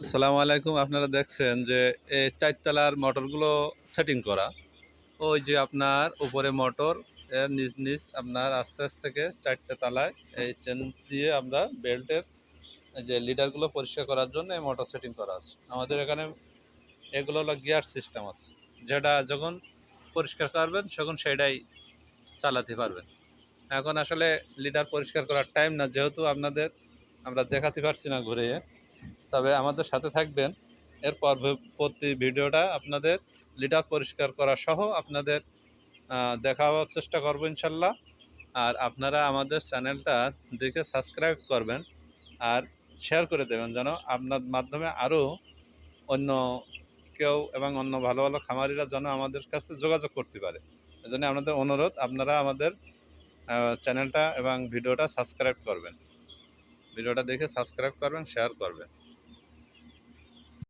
আসসালামু আলাইকুম। আপনারা দেখছেন যে এই ৪ তলার মোটরগুলো সেটিং করা। ওই যে আপনার উপরে মোটর, এর নিচ আপনার আস্তে আস্তে থেকে ৪ টে তালায় এই চেন দিয়ে আমরা বেল্টের যে লিডারগুলো পরিষ্কার করার জন্য এই মোটর সেটিং করা আছে। আমাদের এখানে এগুলো হলো গিয়ার সিস্টেম আছে। যেটা যখন পরিষ্কার করবেন তখন সেটাই চালাতে পারবেন। এখন আসলে লিডার পরিষ্কার করার টাইম না, যেহেতু আমরা দেখাতে পারছি না ঘুরিয়ে। তবে আমাদের সাথে থাকবেন। এর পরবর্তী ভিডিওটা আপনাদের লিডার পরিষ্কার করা সহ আপনাদের দেখাবার চেষ্টা করবো ইনশাল্লাহ। আর আপনারা আমাদের চ্যানেলটা দেখে সাবস্ক্রাইব করবেন আর শেয়ার করে দেবেন, যেন আপনার মাধ্যমে আরও অন্য কেউ এবং অন্য ভালো ভালো খামারিরা যেন আমাদের কাছে যোগাযোগ করতে পারে। এজন্য আপনাদের অনুরোধ, আপনারা আমাদের চ্যানেলটা এবং ভিডিওটা সাবস্ক্রাইব করবেন। ভিডিওটা দেখে সাবস্ক্রাইব করবেন, শেয়ার করবেন।